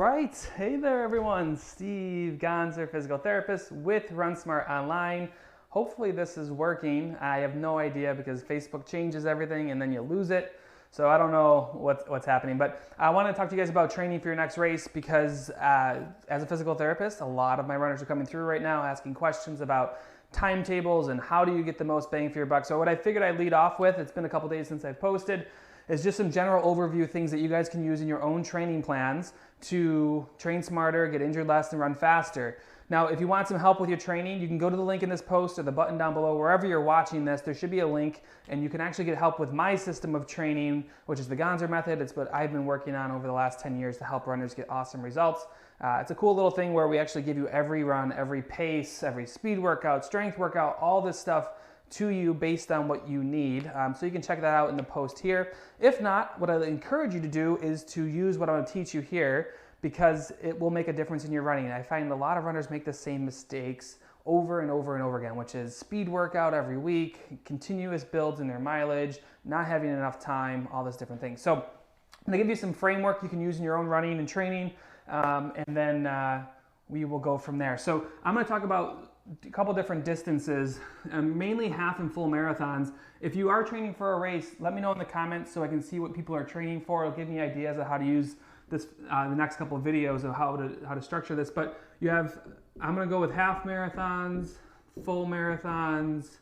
right, hey there everyone, Steve Gonser, physical therapist with Run Smart Online. Hopefully this is working. I have no idea because Facebook changes everything and then you lose it. So I don't know what's happening, but I want to talk to you guys about training for your next race because as a physical therapist, a lot of my runners are coming through right now asking questions about timetables and how do you get the most bang for your buck. So what I figured I'd lead off with, it's been a couple days since I've posted, is just some general overview things that you guys can use in your own training plans to train smarter, get injured less, and run faster. Now, if you want some help with your training, you can go to the link in this post or the button down below, wherever you're watching this, there should be a link and you can actually get help with my system of training, which is the Gonser Method. It's what I've been working on over the last 10 years to help runners get awesome results. It's a cool little thing where we actually give you every run, every pace, every speed workout, strength workout, all this stuff to you based on what you need. So you can check that out in the post here. If not, what I encourage you to do is to use what I'm going to teach you here because it will make a difference in your running. I find a lot of runners make the same mistakes over and over and over again, which is speed workout every week, continuous builds in their mileage, not having enough time, all those different things. So I'm going to give you some framework you can use in your own running and training, and then we will go from there. So I'm going to talk about a couple different distances, mainly half and full marathons. If you are training for a race, let me know in the comments so I can see what people are training for. It'll give me ideas of how to use this the next couple of videos of how to structure this. But you have, I'm going to go with half marathons, full marathons,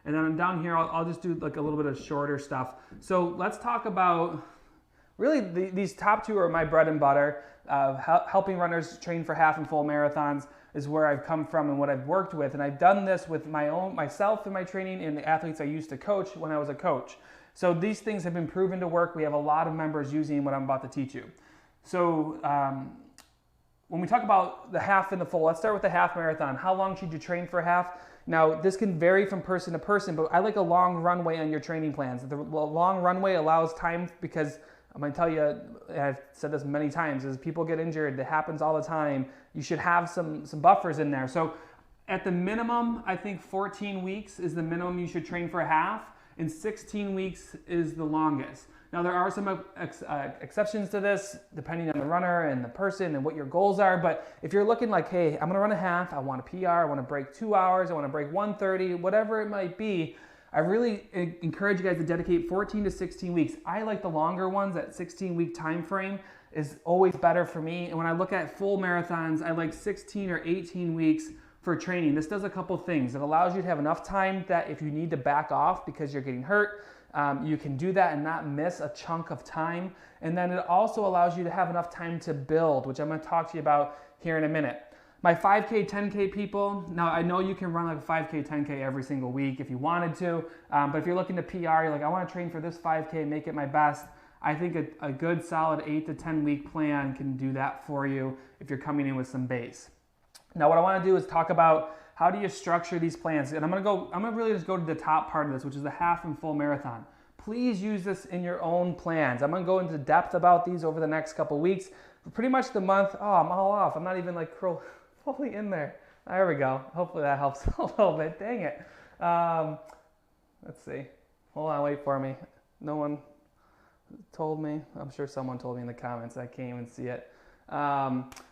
and then down here I'll just do like a little bit of shorter stuff. So let's talk about really these top two are my bread and butter. Helping runners train for half and full marathons is where I've come from and what I've worked with. And I've done this with myself in my training and the athletes I used to coach when I was a coach. So these things have been proven to work. We have a lot of members using what I'm about to teach you. So when we talk about the half and the full, let's start with the half marathon. How long should you train for half? Now, this can vary from person to person, but I like a long runway on your training plans. The long runway allows time because I'm going to tell you, I've said this many times, as people get injured, it happens all the time. You should have some buffers in there. So at the minimum, I think 14 weeks is the minimum you should train for a half, and 16 weeks is the longest. Now there are some exceptions to this, depending on the runner and the person and what your goals are. But if you're looking like, hey, I'm going to run a half, I want a PR, I want to break 2 hours, I want to break 1:30, whatever it might be, I really encourage you guys to dedicate 14 to 16 weeks. I like the longer ones. That 16-week time frame is always better for me. And when I look at full marathons, I like 16 or 18 weeks for training. This does a couple things. It allows you to have enough time that if you need to back off because you're getting hurt, you can do that and not miss a chunk of time. And then it also allows you to have enough time to build, which I'm going to talk to you about here in a minute. My 5K, 10K people, now I know you can run like a 5K, 10K every single week if you wanted to, but if you're looking to PR, you're like, I want to train for this 5K, make it my best. I think a good solid 8 to 10 week plan can do that for you if you're coming in with some base. Now what I want to do is talk about how do you structure these plans, and I'm going to really just go to the top part of this, which is the half and full marathon. Please use this in your own plans. I'm going to go into depth about these over the next couple weeks. For pretty much the month, I'm all off. I'm not even like fully in there. There we go. Hopefully that helps a little bit. Dang it. Let's see. Hold on, wait for me. No one told me. I'm sure someone told me in the comments. I can't even see it.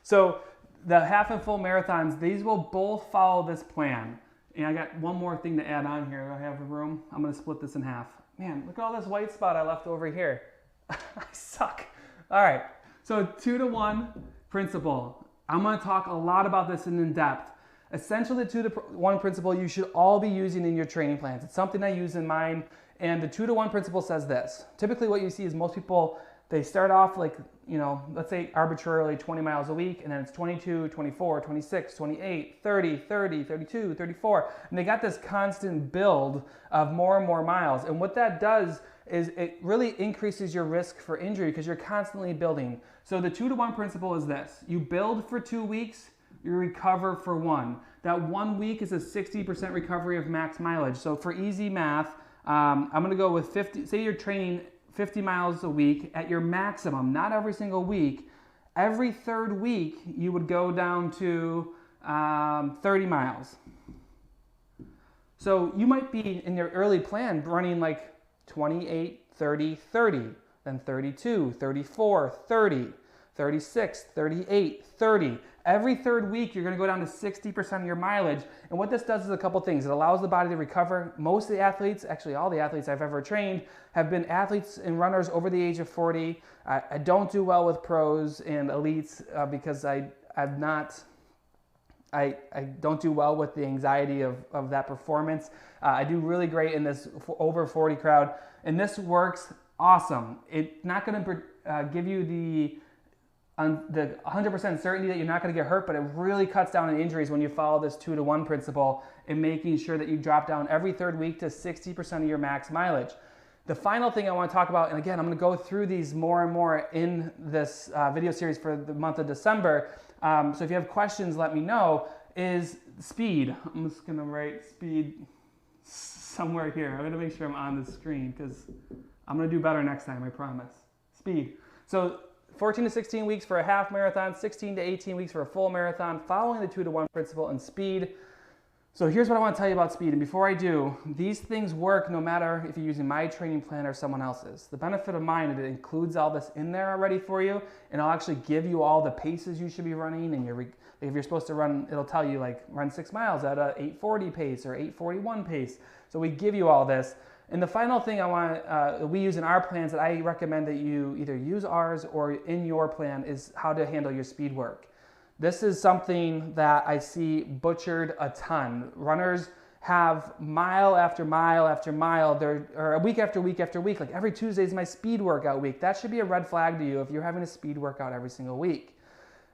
So the half and full marathons, these will both follow this plan. And I got one more thing to add on here. Do I have room? I'm going to split this in half. Man, look at all this white spot I left over here. I suck. All right. So 2-to-1 principle. I'm going to talk a lot about this in depth. Essentially, the 2-to-1 principle you should all be using in your training plans. It's something I use in mine, and the 2-to-1 principle says this. Typically what you see is most people, they start off like, let's say arbitrarily 20 miles a week, and then it's 22, 24, 26, 28, 30, 30, 32, 34, and they got this constant build of more and more miles. And what that does is it really increases your risk for injury because you're constantly building. So the 2-to-1 principle is this. You build for 2 weeks, you recover for 1. That 1 week is a 60% recovery of max mileage. So for easy math, I'm going to go with 50, say you're training 50 miles a week at your maximum, not every single week. Every 3rd week, you would go down to 30 miles. So you might be in your early plan running like 28, 30, 30, then 32, 34, 30. 36, 38, 30. Every third week, you're gonna go down to 60% of your mileage. And what this does is a couple things. It allows the body to recover. Most of the athletes, actually all the athletes I've ever trained, have been athletes and runners over the age of 40. I don't do well with pros and elites because I don't do well with the anxiety of that performance. I do really great in this over 40 crowd, and this works awesome. It's not gonna give you the 100% certainty that you're not going to get hurt, but it really cuts down on injuries when you follow this 2-to-1 principle in making sure that you drop down every third week to 60% of your max mileage. The final thing I want to talk about, and again, I'm going to go through these more and more in this video series for the month of December, so if you have questions, let me know, is speed. I'm just going to write speed somewhere here. I'm going to make sure I'm on the screen because I'm going to do better next time, I promise. Speed. So 14 to 16 weeks for a half marathon, 16 to 18 weeks for a full marathon, following the 2-to-1 principle and speed. So here's what I want to tell you about speed. And before I do, these things work no matter if you're using my training plan or someone else's. The benefit of mine is it includes all this in there already for you, and I'll actually give you all the paces you should be running. And if you're supposed to run, it'll tell you like run 6 miles at a 8:40 pace or 8:41 pace. So we give you all this. And the final thing we use in our plans that I recommend that you either use ours or in your plan is how to handle your speed work. This is something that I see butchered a ton. Runners have mile after mile after mile, or week after week after week. Like every Tuesday is my speed workout week. That should be a red flag to you if you're having a speed workout every single week.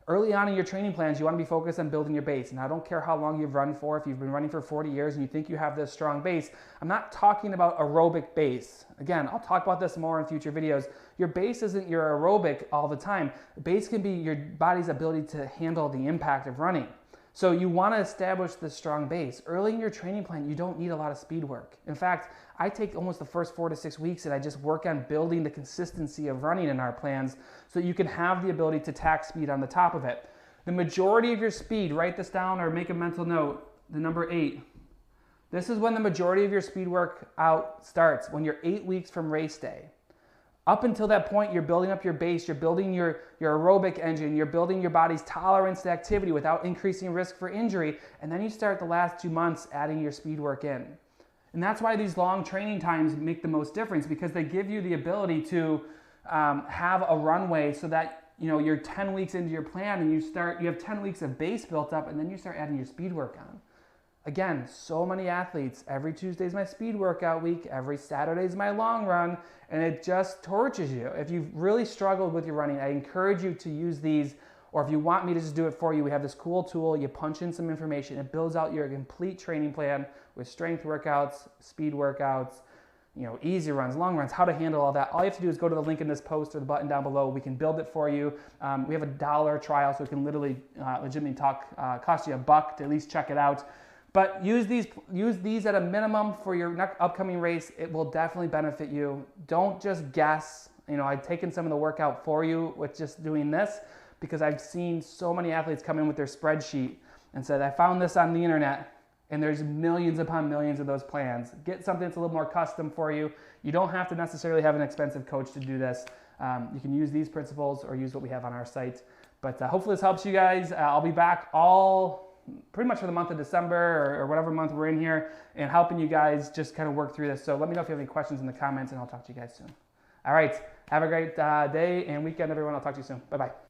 Early on in your training plans, you want to be focused on building your base. And I don't care how long you've run for, if you've been running for 40 years and you think you have this strong base, I'm not talking about aerobic base. Again, I'll talk about this more in future videos. Your base isn't your aerobic all the time. Base can be your body's ability to handle the impact of running. So you want to establish this strong base. Early in your training plan, you don't need a lot of speed work. In fact, I take almost the first 4 to 6 weeks and I just work on building the consistency of running in our plans so you can have the ability to tack speed on the top of it. The majority of your speed, write this down or make a mental note, the number 8. This is when the majority of your speed work out starts, when you're 8 weeks from race day. Up until that point, you're building up your base, you're building your aerobic engine, you're building your body's tolerance to activity without increasing risk for injury, and then you start the last 2 months adding your speed work in. And that's why these long training times make the most difference, because they give you the ability to have a runway so that you're 10 weeks into your plan and you have 10 weeks of base built up, and then you start adding your speed work on. Again, so many athletes, every Tuesday is my speed workout week, every Saturday is my long run, and it just torches you. If you've really struggled with your running, I encourage you to use these, or if you want me to just do it for you, we have this cool tool, you punch in some information, it builds out your complete training plan with strength workouts, speed workouts, easy runs, long runs, how to handle all that. All you have to do is go to the link in this post or the button down below. We can build it for you. We have a $1 trial, so it can literally legitimately cost you $1 to at least check it out. But use these at a minimum for your upcoming race. It will definitely benefit you. Don't just guess. I've taken some of the workout for you with just doing this because I've seen so many athletes come in with their spreadsheet and said, I found this on the internet, and there's millions upon millions of those plans. Get something that's a little more custom for you. You don't have to necessarily have an expensive coach to do this. You can use these principles or use what we have on our site. But hopefully this helps you guys. I'll be back pretty much for the month of December or whatever month we're in here, and helping you guys just kind of work through this. So let me know if you have any questions in the comments, and I'll talk to you guys soon. All right, have a great day and weekend, everyone. I'll talk to you soon. Bye-bye.